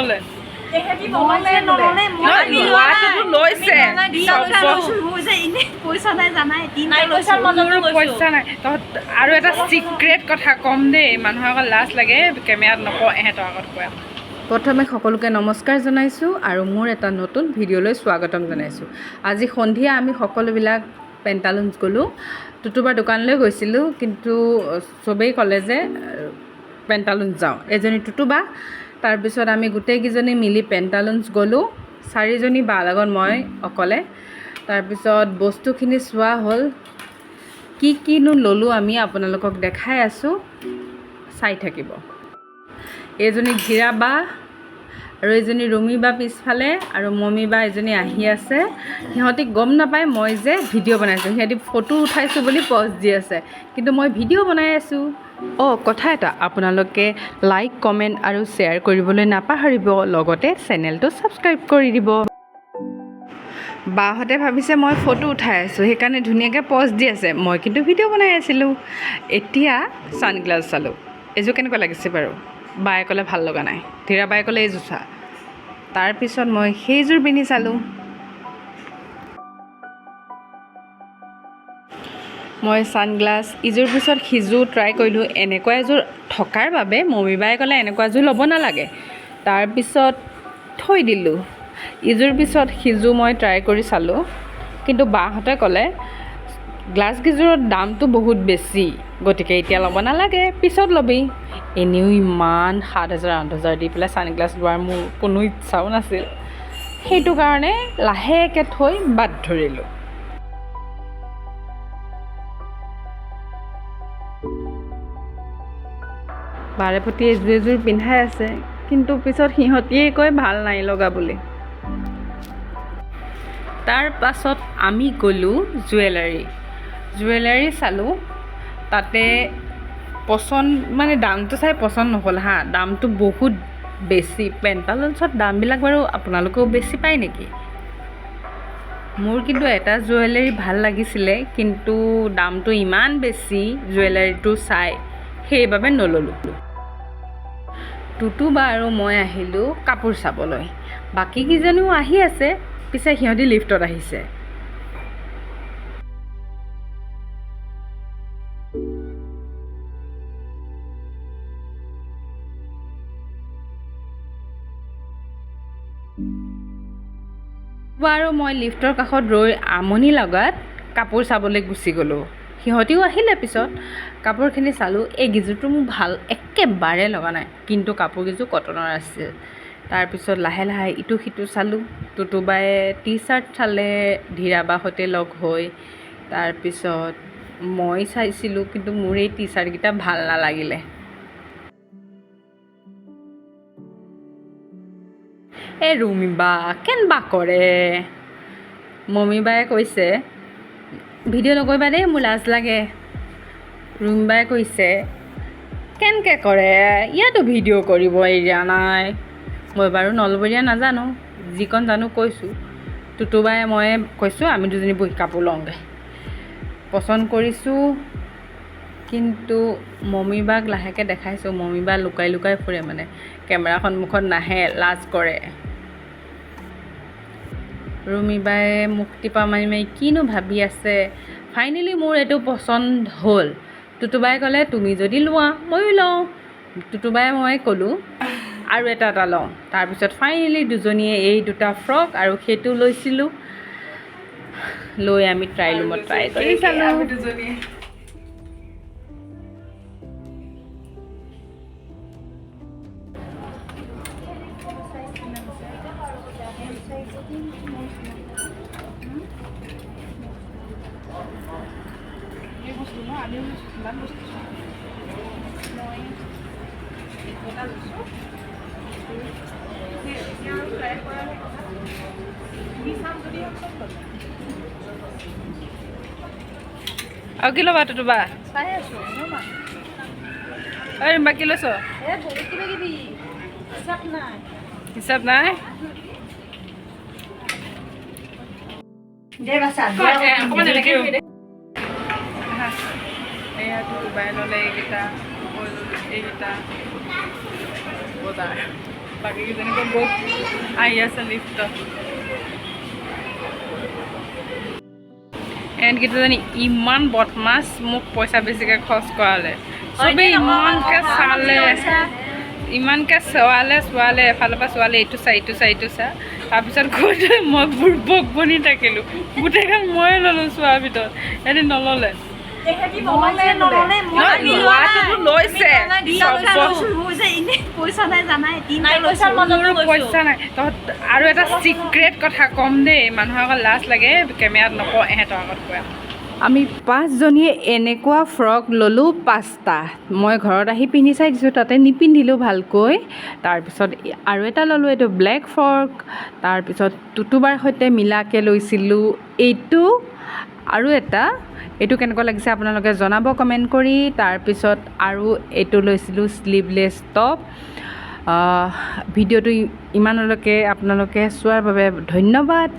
নল'লে তেহেতি নল'লে আমি লোৱাটোতো লৈছে পইচা নাই জানাই পইচা নাই তহঁত আৰু এটা চিক্ৰেট কথা ক'ম দেই মানুহৰ আগত লাজ লাগে কেমেৰাত নকওঁ এহেঁতৰ আগত কোৱা প্ৰথমে সকলোকে নমস্কাৰ জনাইছোঁ আৰু মোৰ এটা নতুন ভিডিঅ'লৈ স্বাগতম জনাইছোঁ আজি সন্ধিয়া আমি সকলোবিলাক পেণ্টালুনছ গ'লোঁ টুটুবাৰ দোকানলৈ গৈছিলোঁ কিন্তু চবেই ক'লে যে পেণ্টালুনছ যাওঁ এজনী টুটুবা তাৰপিছত আমি গোটেইকেইজনী মিলি পেণ্টালুনছ গ'লোঁ 4জনী বা লগত মই অকলে তাৰপিছত বস্তুখিনি চোৱা হ'ল কিনো ল'লোঁ আমি আপোনালোকক দেখাই আছোঁ চাই থাকিব এইজনী ঘিৰা বা আৰু এইজনী ৰুমি বা পিছফালে আৰু মমি বা এজনী আহি আছে সিহঁতি গম নাপায় মই যে ভিডিঅ' বনাইছোঁ সিহঁতি ফটো উঠাইছোঁ বুলি প'জ দি আছে কিন্তু মই ভিডিঅ' বনাই আছোঁ কথা এটা আপোনালোকে লাইক কমেণ্ট আৰু শ্বেয়াৰ কৰিবলৈ নাপাহৰিব লগতে চেনেলটো ছাবস্ক্ৰাইব কৰি দিব বাহঁতে ভাবিছে মই ফটো উঠাই আছোঁ সেইকাৰণে ধুনীয়াকৈ প'জ দি আছে মই কিন্তু ভিডিঅ' বনাই আছিলোঁ এতিয়া ছানগ্লাছ চালোঁ এইযোৰ কেনেকুৱা লাগিছে বাৰু বায়ে ক'লে ভাল লগা নাই ধীৰা বায়ে ক'লে এইযোৰ চা তাৰপিছত মই সেইযোৰ পিন্ধি চালোঁ মই ছানগ্লাছ ইযোৰ পিছত সিযোৰ ট্ৰাই কৰিলোঁ এনেকুৱা এযোৰ থকাৰ বাবে মমি বায়ে ক'লে এনেকুৱা এযোৰ ল'ব নালাগে তাৰপিছত থৈ দিলোঁ ইযোৰ পিছত সিযোৰ মই ট্ৰাই কৰি চালোঁ কিন্তু বাহঁতে ক'লে গ্লাছকেইযোৰৰ দামটো বহুত বেছি গতিকে এতিয়া ল'ব নালাগে পিছত ল'বি এনেও ইমান 7,000-8,000 দি পেলাই ছানগ্লাছ লোৱাৰ মোৰ কোনো ইচ্ছাও নাছিল সেইটো কাৰণে লাহেকৈ থৈ বাদ ধৰিলোঁ বাৰে প্ৰতি এযোৰ পিন্ধাই আছে কিন্তু পিছত সিহঁতিয়ে কয় ভাল নাই লগা বুলি তাৰ পাছত আমি গ'লোঁ জুৱেলাৰী চালোঁ তাতে পচন্দ মানে দামটো চাই পচন্দ নহ'ল হা দামটো বহুত বেছি পেণ্টালুনছত দামবিলাক বাৰু আপোনালোকেও বেছি পায় নেকি মোৰ কিন্তু এটা জুৱেলাৰী ভাল লাগিছিলে কিন্তু দামটো ইমান বেছি জুৱেলাৰীটো চাই সেইবাবে নল'লোঁ টুটু বা আৰু মই আহিলোঁ কাপোৰ চাবলৈ বাকীকেইজনীও আহি আছে পিছে সিহঁতি লিফ্টত আহিছে আৰু মই লিফ্টৰ কাষত ৰৈ আমনি লগাত কাপোৰ চাবলৈ গুচি গ'লোঁ সিহঁতিও আহিলে পিছত কাপোৰখিনি চালোঁ এইকেইযোৰটো মোৰ ভাল একেবাৰে লগা নাই কিন্তু কাপোৰকেইযোৰ কটনৰ আছিল তাৰপিছত লাহে লাহে ইটো সিটো চালোঁ টুটুবাই টি-চাৰ্ট চালে ধীৰাবাৰ সৈতে লগ হৈ তাৰপিছত মই চাইছিলোঁ কিন্তু মোৰ এই টি-চাৰ্টকেইটা ভাল নালাগিলে এই ৰুমি বা কেনবা কৰে মমি বায়ে কৈছে ভিডিঅ' নকৰিবা দেই মোৰ লাজ লাগে ৰুমি বায়ে কৈছে কেনেকৈ কৰে ইয়াতো ভিডিঅ' কৰিব এৰিয়া নাই মই বাৰু নলবৰীয়া নাজানো যিকণ জানো কৈছোঁ টুটুবাই মই কৈছোঁ আমি দুজনী বহি কাপোৰ লওঁগৈ পচন্দ কৰিছোঁ কিন্তু মমি বাক লাহেকৈ দেখাইছোঁ মমি বা লুকাই লুকাই ফুৰে মানে কেমেৰা সন্মুখত নাহে লাজ কৰে ৰুমি বায়ে মোক টিপা মাৰি মাৰি কিনো ভাবি আছে ফাইনেলি মোৰ এইটো পচন্দ হ'ল টুটুবাই ক'লে তুমি যদি লোৱা ময়ো লওঁ টুটুবাই মই ক'লোঁ আৰু এটা লওঁ তাৰপিছত ফাইনেলি দুজনীয়ে এই দুটা ফ্ৰক আৰু সেইটো লৈছিলোঁ লৈ আমি ট্ৰাই ৰুমত ট্ৰাই কৰি চালোঁ আৰু কি ল'বা টুটুবা চাই আছোঁ ঐ বাকী লৈছ হিচাপ নাই এয়া টুটুবাই ল'লে এইকেইটা এইকেইটা বজাৰ বাকীকেইজনীকো গৈ আহি আছে লিফ্টত এহেঁতকেইটাজনী ইমান বদমাছ মোক পইচা বেছিকৈ খৰচ কৰালে চবেই ইমানকৈ চোৱালে এফালৰ পৰা চোৱালে এইটো চা তাৰপিছত গৈ মই বুৰ্বক বনি থাকিলোঁ গোটেইখন ময়ে ল'লোঁ চোৱাৰ ভিতৰত এহেঁতি নল'লে লৈছে পইচা নাই তহঁত আৰু এটা চিক্ৰেট কথা ক'ম দেই মানুহৰ আগত লাজ লাগে কেমেৰাত নকওঁ এহেঁতৰ আগত কোৱা আমি 5জনীয়ে এনেকুৱা ফ্ৰক ল'লোঁ 5টা মই ঘৰত আহি পিন্ধি চাই দিছোঁ তাতে নিপিন্ধিলোঁ ভালকৈ তাৰপিছত আৰু এটা ল'লোঁ এইটো ব্লেক ফ্ৰক তাৰপিছত টুটুবাৰ সৈতে মিলাকৈ লৈছিলোঁ এইটো আৰু এইটো কেনেকুৱা লাগিছে আপোনালোকে জনাব কমেণ্ট কৰি তাৰপিছত আৰু এইটো লৈছিলোঁ স্লিভলেছ টপ ভিডিঅ'টো ইমানলৈকে আপোনালোকে চোৱাৰ বাবে ধন্যবাদ